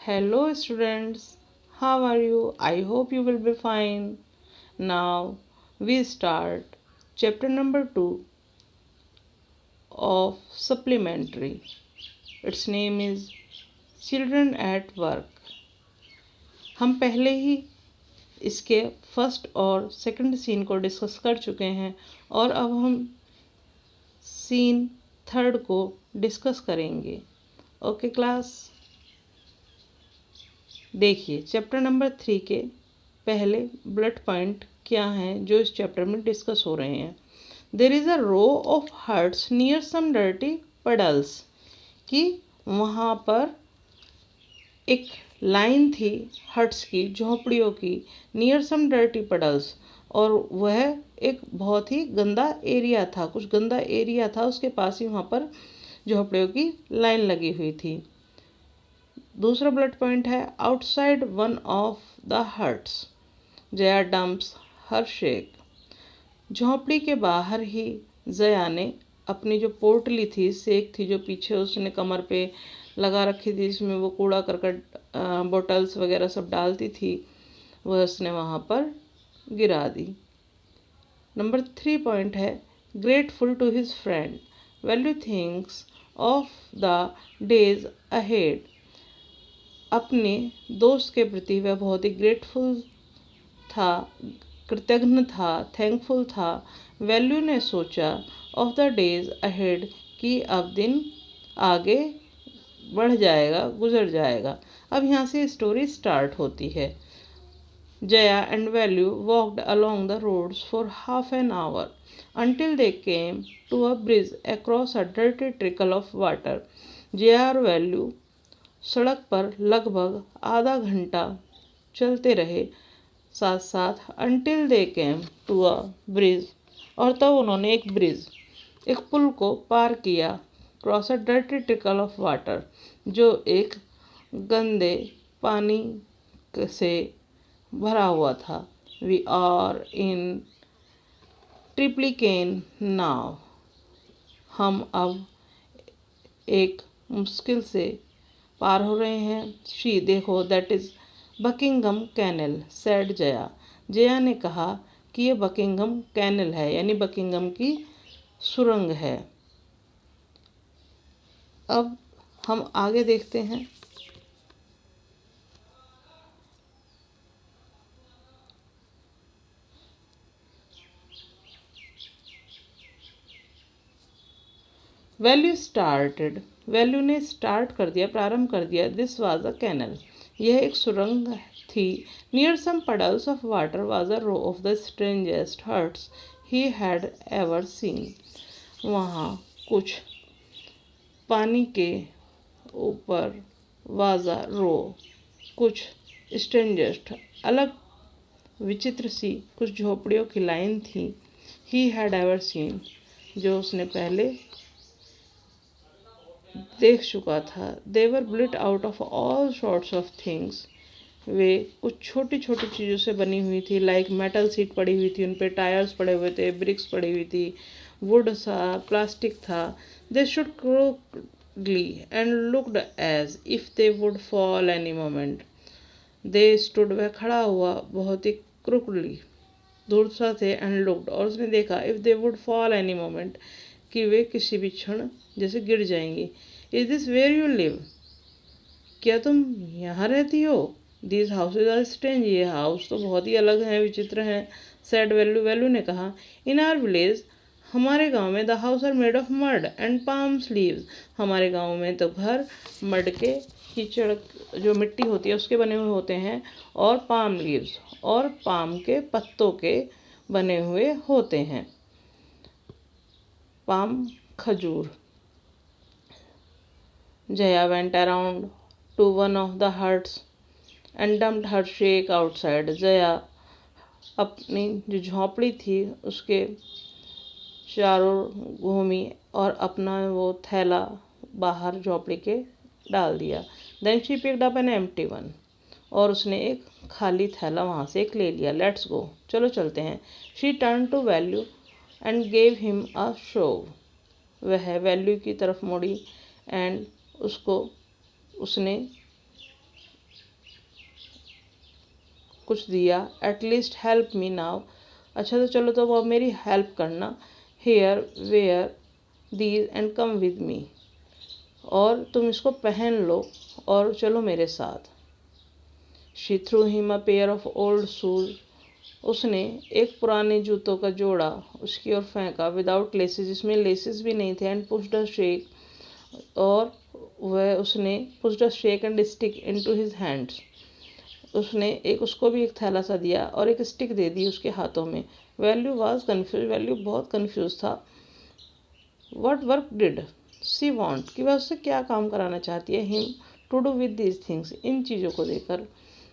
Hello, students. How are you? I hope you will be fine. Now we start chapter number 2 of supplementary. Its name is Children at Work. हम पहले ही इसके first और second scene को discuss कर चुके हैं और अब हम सीन थर्ड को डिस्कस करेंगे. ओके क्लास, देखिए चैप्टर नंबर 3 के पहले ब्लड पॉइंट क्या हैं जो इस चैप्टर में डिस्कस हो रहे हैं. There is a row of huts near some dirty puddles, कि वहाँ पर एक लाइन थी हट्स की, झोंपड़ियों की, नियर सम डर्टी पडल्स, और वह एक बहुत ही गंदा एरिया था, कुछ गंदा एरिया था, उसके पास ही वहाँ पर झोंपड़ियों की लाइन लगी हुई थी. दूसरा ब्लड पॉइंट है outside one of the huts Jaya dumps her shake. झोंपड़ी के बाहर ही जया ने अपनी जो पोटली थी, सेक थी, जो पीछे उसने कमर पे लगा रखी थी, जिसमें वो कूड़ा करकट बोटल्स वगैरह सब डालती थी, वह उसने वहाँ पर गिरा दी. नंबर 3 पॉइंट है grateful to his friend Velu things of the days ahead. अपने दोस्त के प्रति वह बहुत ही ग्रेटफुल था, कृतज्ञ था, थैंकफुल था. वैल्यू ने सोचा ऑफ द डेज अहेड, कि अब दिन आगे बढ़ जाएगा, गुजर जाएगा. अब यहाँ से स्टोरी स्टार्ट होती है. Jaya and Velu walked along the roads for half an hour until they came to a bridge across a dirty trickle of water. Jaya और वैल्यू सड़क पर लगभग आधा घंटा चलते रहे साथ साथ until they came to a bridge, और तब उन्होंने एक ब्रिज, एक पुल को पार किया. Cross a dirty trickle of water, जो एक गंदे पानी से भरा हुआ था. वी आर इन ट्रिप्लिकेन नाव, हम अब एक मुश्किल से पार हो रहे हैं. शी, देखो, that is Buckingham Canal said Jaya. Jaya ने कहा कि ये बकिंगम कैनल है, यानी बकिंगम की सुरंग है. अब हम आगे देखते हैं. वैल्यू ने स्टार्ट कर दिया, प्रारंभ कर दिया. दिस वाज अ कैनल, यह एक सुरंग थी. Near some puddles of water was a row of the strangest huts he had ever seen. वहाँ कुछ पानी के ऊपर वाज अ रो, कुछ स्ट्रेंजेस्ट, अलग विचित्र सी कुछ झोपड़ियों की लाइन थी. ही हैड एवर सीन, जो उसने पहले देख चुका था. They were built out of all sorts of things, वे कुछ छोटी छोटी चीज़ों से बनी हुई थी. लाइक मेटल सीट पड़ी हुई थी, उन पे टायर्स पड़े हुए थे, ब्रिक्स पड़ी हुई थी, वुड था, प्लास्टिक था. They should crookedly and looked as if they would fall any moment. They stood, वह खड़ा हुआ, बहुत ही क्रूकली, दूर सा थे, एंड लुक्ड, और उसने देखा, if they would fall any moment, कि वे किसी भी क्षण जैसे गिर जाएंगी. Is this where you live, क्या तुम यहाँ रहती हो? दिस हाउसेज आर स्ट्रेंज, ये हाउस तो बहुत ही अलग हैं, विचित्र हैं. सैड वैल्यू ने कहा. इन आर विलेज, हमारे गांव में, the house are made of mud and palm leaves, हमारे गांव में तो घर मड के, कीचड़ जो मिट्टी होती है उसके बने हुए होते हैं, और पाम लीव्स, और पाम के पत्तों के बने हुए होते हैं. पाम, खजूर. Jaya went around to one of the huts and dumped her shake outside. Jaya अपनी जो झोंपड़ी थी उसके चारों घूमी और अपना वो थैला बाहर झोंपड़ी के डाल दिया. Then she picked up an empty one, और उसने एक खाली थैला वहाँ से एक ले लिया. Let's go, चलो चलते हैं. She turned to Value and gave him a shove. वह वैल्यू की तरफ मुड़ी एंड उसको उसने कुछ दिया। At least help me now, अच्छा तो चलो तो वो मेरी हेल्प करना। Here wear these and come with me, और तुम इसको पहन लो और चलो मेरे साथ। She threw him a pair of old shoes, उसने एक पुराने जूतों का जोड़ा उसकी ओर फेंका। विदाउट लेसेस, जिसमें लेसेस भी नहीं थे। एंड पुश्ड अ शेक, और वह उसने pushed a shake and stick into his hands, उसने एक उसको भी एक थैला सा दिया और एक स्टिक दे दी उसके हाथों में। वैल्यू वाज कन्फ्यूज, वैल्यू बहुत कन्फ्यूज था। What work did she want, कि वह उससे क्या काम कराना चाहती है। Him to do with these things, इन चीज़ों को देकर।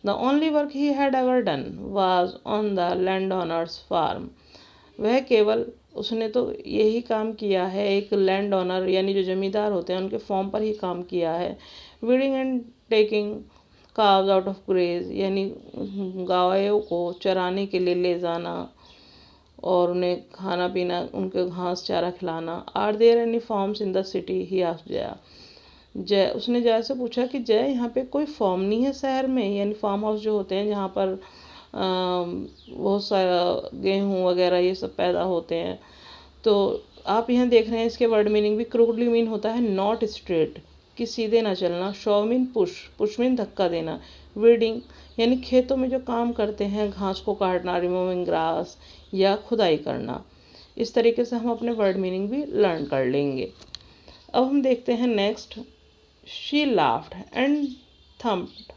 The only work he had ever done was on the land owner's farm, वह केवल उसने तो यही काम किया है, एक लैंड ऑनर यानी जो जमींदार होते हैं उनके फॉर्म पर ही काम किया है। Weeding and taking cows out of graze, यानी गायों को चराने के लिए ले जाना और उन्हें खाना पीना, उनके घास चारा खिलाना। Are there any farms in the city, he asked Jaya. Jay, उसने जय से पूछा कि जय यहाँ पे कोई फार्म नहीं है शहर में, यानी फार्म हाउस जो होते हैं जहाँ पर बहुत सारा गेहूँ वगैरह ये सब पैदा होते हैं। तो आप यहाँ देख रहे हैं इसके वर्ड मीनिंग भी। क्रूडली मीन होता है नॉट स्ट्रेट, कि सीधे ना चलना। शॉव मीन पुश, पुश मीन धक्का देना। वीडिंग यानी खेतों में जो काम करते हैं, घास को काटना, रिमूविंग ग्रास, या खुदाई करना। इस तरीके से हम अपने वर्ड मीनिंग भी लर्न कर लेंगे। अब हम देखते हैं next. She laughed and thumped,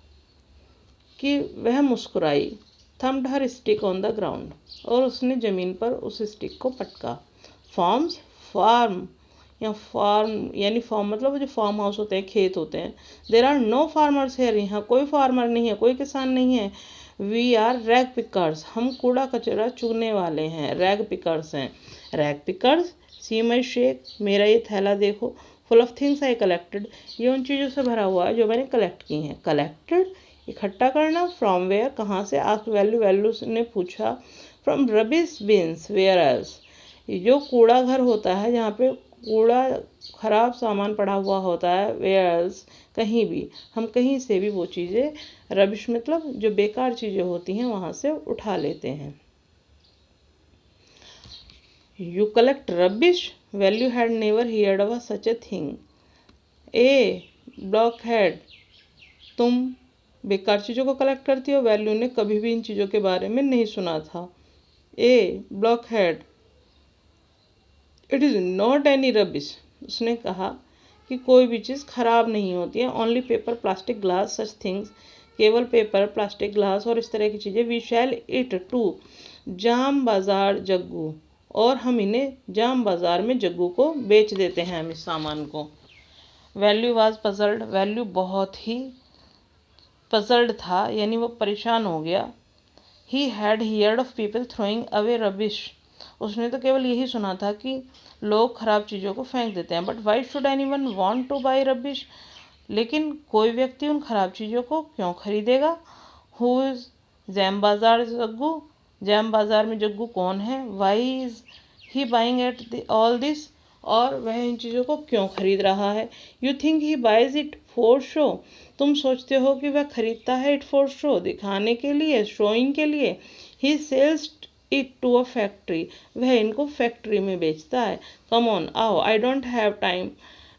कि वह मुस्कुराई। Thumped her stick on the ground, और उसने ज़मीन पर उस स्टिक को पटका। फार्म्स, फार्म या फार्म यानी फार्म मतलब जो फार्म हाउस होते हैं, खेत होते हैं। There are no farmers here, यहाँ कोई फार्मर नहीं है, कोई किसान नहीं है। वी आर रैग पिकर्स, हम कूड़ा कचरा चुगने वाले हैं, रैग पिकर्स हैं। रैग पिकर्स, सी माई शेक, मेरा ये थैला देखो। Full of things I collected, ये उन चीज़ों से भरा हुआ है जो मैंने कलेक्ट की हैं। कलेक्टेड, इकट्ठा करना। फ्रॉम वेयर, कहाँ से। आस्क वैल्यू, वैल्यू ने पूछा। From rubbish bins, where else, जो कूड़ा घर होता है जहाँ पे कूड़ा खराब सामान पड़ा हुआ होता है, वेयर एल्स, कहीं भी, हम कहीं से भी वो चीज़ें, रबिश मतलब जो बेकार चीज़ें होती हैं वहाँ से उठा लेते हैं। You collect rubbish, value had never heard of such a thing. A block head, तुम बेकार चीज़ों को कलेक्ट करती हो, वैल्यू ने कभी भी इन चीज़ों के बारे में नहीं सुना था। A blockhead, it is not any rubbish, उसने कहा कि कोई भी चीज़ खराब नहीं होती है। Only paper, plastic, glass, such things, केवल पेपर, प्लास्टिक, ग्लास और इस तरह की चीज़ें। वी शैल इट टू जाम बाज़ार जग्गू, और हम इन्हें जाम बाज़ार में जग्गू को बेच देते हैं, हम इस सामान को। वैल्यू वाज पजल्ड, वैल्यू बहुत ही पजल्ड था, यानी वो परेशान हो गया। He had heard of people throwing away rubbish, उसने तो केवल यही सुना था कि लोग खराब चीज़ों को फेंक देते हैं। But why should any one want two by rubbish, लेकिन कोई व्यक्ति उन खराब चीज़ों को क्यों खरीदेगा। हु इज़ जैम बाज़ार जग्गू, जैम बाज़ार में जग्गू कौन है। Why is he buying at all this, और वह इन चीज़ों को क्यों खरीद रहा है। You think he buys it for show, तुम सोचते हो कि वह खरीदता है इट फॉर शो, दिखाने के लिए, शोइंग के लिए। He sells it to a factory, वह इनको फैक्ट्री में बेचता है। कम ऑन, आओ, I don't have time,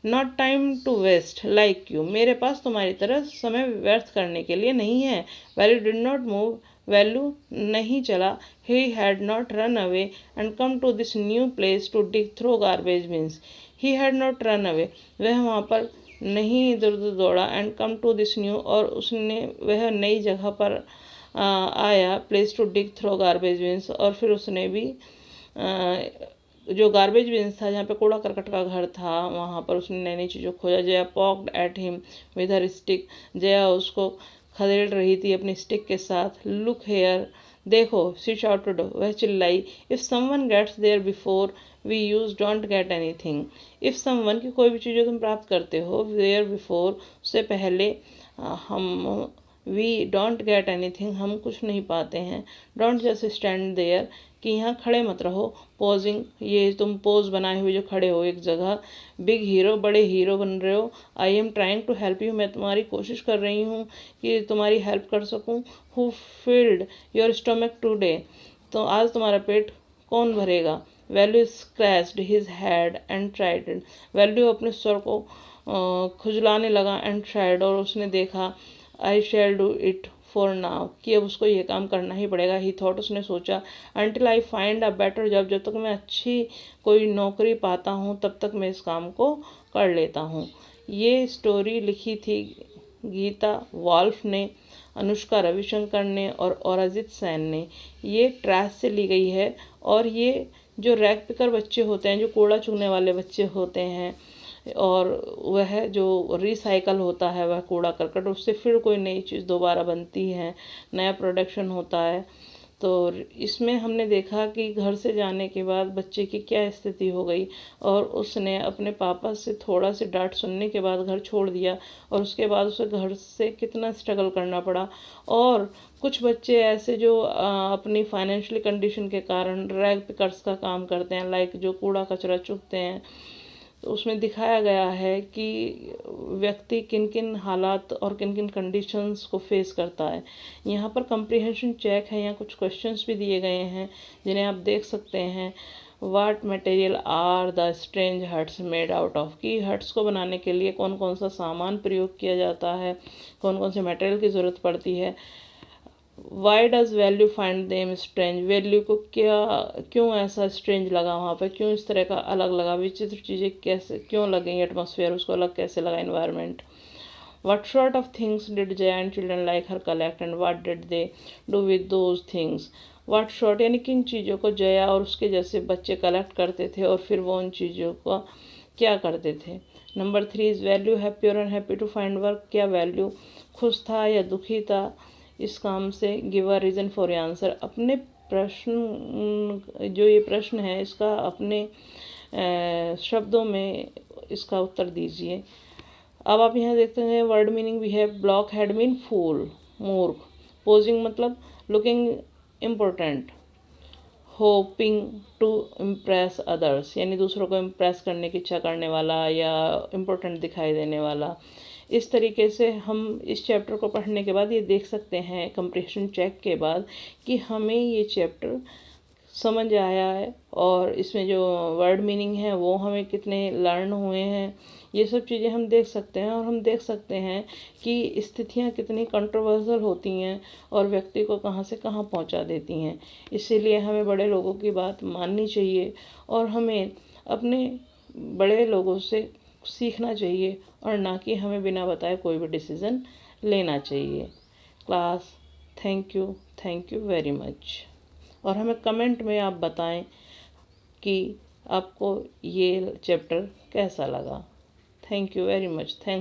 not time to waste like you, मेरे पास तुम्हारी तरह समय व्यर्थ करने के लिए नहीं है। Velu did not move, Velu नहीं चला। He had not run away and come to this new place to dig through garbage bins, he had not run away, वह वहाँ पर नहीं इधर उधर दौड़ा। And come to this new, और उसने वह नई जगह पर आया। Place to dig through garbage bins, और फिर उसने भी जो गार्बेज बिन्स था, जहाँ पे कूड़ा करकट का घर था, वहाँ पर उसने नई नई चीज़ों खोजा। Jaya poked at him with her stick, Jaya उसको खदेड़ रही थी अपनी स्टिक के साथ। लुक हेयर, देखो, शी शाउटेड, वह चिल्लाई। If someone gets there before we use don't get anything, if someone की कोई भी चीज़ तुम प्राप्त करते हो, देयर बिफोर, उससे पहले हम वी डोंट गेट एनीथिंग, हम कुछ नहीं पाते हैं। डोंट जस्ट स्टैंड देयर, कि यहाँ खड़े मत रहो। पोजिंग, ये तुम पोज बनाए हुए जो खड़े हो एक जगह। बिग हीरो, बड़े हीरो बन रहे हो। I am trying to help you, मैं तुम्हारी कोशिश कर रही हूँ कि तुम्हारी हेल्प कर सकूँ। Who field your stomach today, तो आज तुम्हारा पेट कौन भरेगा। Value scratched his head and tried, value अपने स्वर को खुजलाने लगा। एंड ट्राइड, और उसने देखा। I shall do it for now, कि अब उसको ये काम करना ही पड़ेगा। ही थॉट, उसने सोचा। Until I find a better job, जब तक मैं अच्छी कोई नौकरी पाता हूँ तब तक मैं इस काम को कर लेता हूँ। ये स्टोरी लिखी थी गीता वॉल्फ ने, अनुष्का रविशंकर ने और अजित सेन ने। ये ट्रैश से ली गई है। और ये जो रैग पिकर बच्चे होते हैं, जो कूड़ा चुगने वाले बच्चे होते हैं, और वह जो रिसाइकल होता है वह कूड़ा करकट, उससे फिर कोई नई चीज़ दोबारा बनती है, नया प्रोडक्शन होता है। तो इसमें हमने देखा कि घर से जाने के बाद बच्चे की क्या स्थिति हो गई, और उसने अपने पापा से थोड़ा सी डांट सुनने के बाद घर छोड़ दिया, और उसके बाद उसे घर से कितना स्ट्रगल करना पड़ा। और कुछ बच्चे ऐसे जो अपनी फाइनेंशियली कंडीशन के कारण रैग पिकर्स का काम करते हैं, लाइक जो कूड़ा कचरा चुगते हैं। तो उसमें दिखाया गया है कि व्यक्ति किन किन हालात और किन किन कंडीशंस को फेस करता है। यहाँ पर कंप्रीहेंशन चेक है, यहाँ कुछ क्वेश्चंस भी दिए गए हैं जिन्हें आप देख सकते हैं। What material are the strange huts made out of, की हट्स को बनाने के लिए कौन कौन सा सामान प्रयोग किया जाता है, कौन कौन से मटेरियल की ज़रूरत पड़ती है। Why does value find them strange, value को क्या क्यों ऐसा स्ट्रेंज लगा वहाँ पर, क्यों इस तरह का अलग लगा, विचित्र चीज़ें कैसे क्यों लग गई, एटमोसफेयर उसको अलग कैसे लगा, environment. What sort of things did Jaya and children like her collect and what did they do with those things. What sort, यानी किन चीज़ों को जया और उसके जैसे बच्चे कलेक्ट करते थे, और फिर वो उन चीज़ों को क्या करते थे। नंबर 3 इज़ वैल्यू हैप्पी और अनहैप्पी टू फाइंड वर्क, क्या वैल्यू खुश था या दुखी था इस काम से। Give a reason for answer, अपने प्रश्न जो ये प्रश्न है इसका अपने शब्दों में इसका उत्तर दीजिए। अब आप यहाँ देखते हैं वर्ड मीनिंग भी है। ब्लॉक हेड मीन फूल, मूर्ख। पोजिंग मतलब looking important. Hoping to impress others, यानी दूसरों को इम्प्रेस करने की इच्छा करने वाला या इम्पोर्टेंट दिखाई देने वाला। इस तरीके से हम इस चैप्टर को पढ़ने के बाद ये देख सकते हैं कंप्रीहेंशन चेक के बाद कि हमें ये चैप्टर समझ आया है, और इसमें जो वर्ड मीनिंग है वो हमें कितने लर्न हुए हैं, ये सब चीज़ें हम देख सकते हैं। और हम देख सकते हैं कि स्थितियाँ कितनी कंट्रोवर्शियल होती हैं और व्यक्ति को कहाँ से कहाँ पहुँचा देती हैं। इसीलिए हमें बड़े लोगों की बात माननी चाहिए, और हमें अपने बड़े लोगों से सीखना चाहिए, और ना कि हमें बिना बताए कोई भी डिसीज़न लेना चाहिए। Class, thank you very much. और हमें कमेंट में आप बताएं कि आपको ये चैप्टर कैसा लगा। Thank you very much. Thanks.